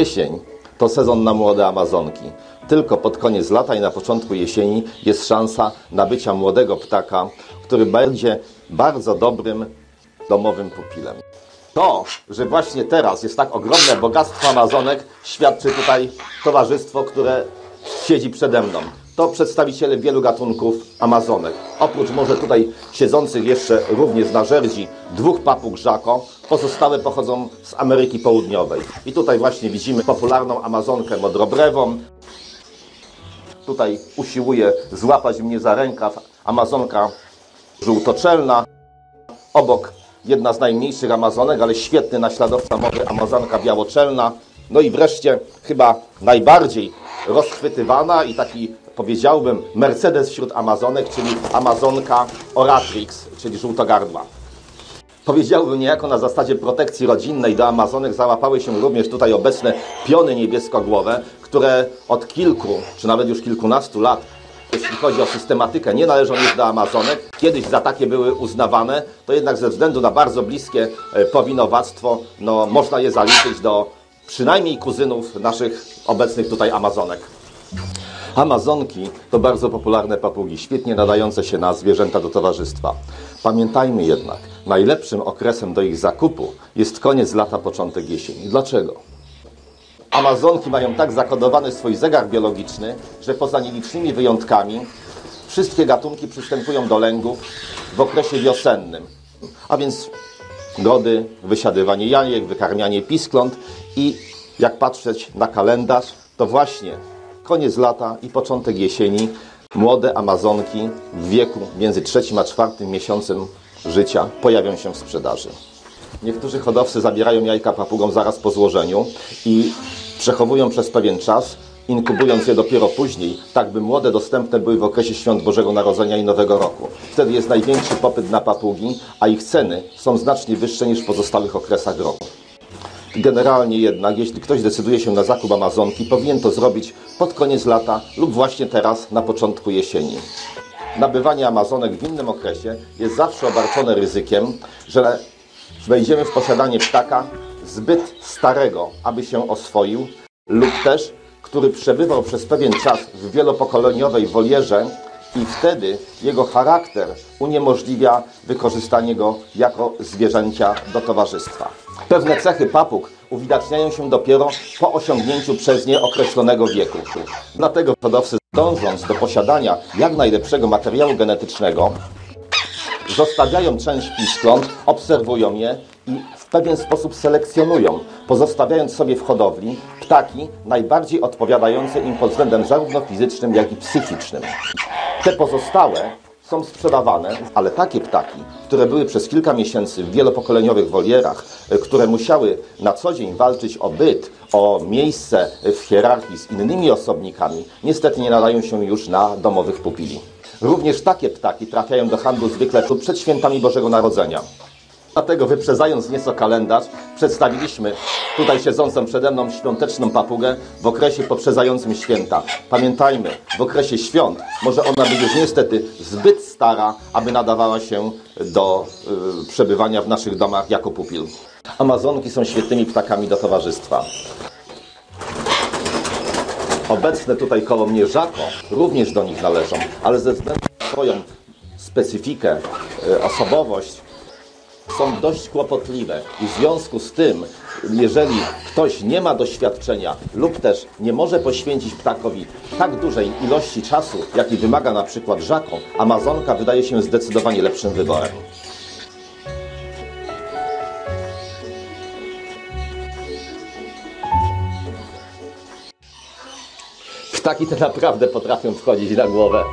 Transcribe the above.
Jesień to sezon na młode amazonki. Tylko pod koniec lata i na początku jesieni jest szansa nabycia młodego ptaka, który będzie bardzo dobrym domowym pupilem. To, że właśnie teraz jest tak ogromne bogactwo amazonek, świadczy tutaj towarzystwo, które siedzi przede mną. To przedstawiciele wielu gatunków amazonek. Oprócz może tutaj siedzących jeszcze również na żerdzi dwóch papug Żako, pozostałe pochodzą z Ameryki Południowej. I tutaj właśnie widzimy popularną amazonkę modrobrewą. Tutaj usiłuje złapać mnie za rękaw amazonka żółtoczelna. Obok jedna z najmniejszych amazonek, ale świetny naśladowca mody amazonka białoczelna. No i wreszcie chyba najbardziej rozchwytywana i taki, powiedziałbym, Mercedes wśród amazonek, czyli amazonka oratrix, czyli żółtogardła. Powiedziałbym niejako na zasadzie protekcji rodzinnej do amazonek załapały się również tutaj obecne piony niebieskogłowe, które od kilku, czy nawet już kilkunastu lat, jeśli chodzi o systematykę, nie należą już do amazonek. Kiedyś za takie były uznawane, to jednak ze względu na bardzo bliskie powinowactwo, no, można je zaliczyć do przynajmniej kuzynów naszych obecnych tutaj amazonek. Amazonki to bardzo popularne papugi, świetnie nadające się na zwierzęta do towarzystwa. Pamiętajmy jednak, najlepszym okresem do ich zakupu jest koniec lata, początek jesieni. Dlaczego? Amazonki mają tak zakodowany swój zegar biologiczny, że poza nielicznymi wyjątkami wszystkie gatunki przystępują do lęgów w okresie wiosennym. A więc gody, wysiadywanie jajek, wykarmianie piskląt i jak patrzeć na kalendarz, to właśnie koniec lata i początek jesieni młode amazonki w wieku między 3 a 4 miesiącem życia pojawią się w sprzedaży. Niektórzy hodowcy zabierają jajka papugom zaraz po złożeniu i przechowują przez pewien czas, inkubując je dopiero później, tak by młode dostępne były w okresie świąt Bożego Narodzenia i Nowego Roku. Wtedy jest największy popyt na papugi, a ich ceny są znacznie wyższe niż w pozostałych okresach roku. Generalnie jednak, jeśli ktoś decyduje się na zakup amazonki, powinien to zrobić pod koniec lata lub właśnie teraz, na początku jesieni. Nabywanie amazonek w innym okresie jest zawsze obarczone ryzykiem, że wejdziemy w posiadanie ptaka zbyt starego, aby się oswoił, lub też, który przebywał przez pewien czas w wielopokoleniowej wolierze i wtedy jego charakter uniemożliwia wykorzystanie go jako zwierzęcia do towarzystwa. Pewne cechy papug uwidaczniają się dopiero po osiągnięciu przez nie określonego wieku. Dlatego hodowcy, dążąc do posiadania jak najlepszego materiału genetycznego, zostawiają część piskląt, obserwują je i w pewien sposób selekcjonują, pozostawiając sobie w hodowli ptaki najbardziej odpowiadające im pod względem zarówno fizycznym, jak i psychicznym. Te pozostałe są sprzedawane, ale takie ptaki, które były przez kilka miesięcy w wielopokoleniowych wolierach, które musiały na co dzień walczyć o byt, o miejsce w hierarchii z innymi osobnikami, niestety nie nadają się już na domowych pupili. Również takie ptaki trafiają do handlu zwykle przed świętami Bożego Narodzenia. Dlatego, wyprzedzając nieco kalendarz, przedstawiliśmy tutaj siedzącą przede mną świąteczną papugę w okresie poprzedzającym święta. Pamiętajmy, w okresie świąt może ona być już niestety zbyt stara, aby nadawała się do przebywania w naszych domach jako pupil. Amazonki są świetnymi ptakami do towarzystwa. Obecne tutaj koło mnie Żako również do nich należą, ale ze względu na swoją specyfikę, osobowość, są dość kłopotliwe i w związku z tym, jeżeli ktoś nie ma doświadczenia lub też nie może poświęcić ptakowi tak dużej ilości czasu, jaki wymaga na przykład Żako, amazonka wydaje się zdecydowanie lepszym wyborem. Ptaki te naprawdę potrafią wchodzić na głowę.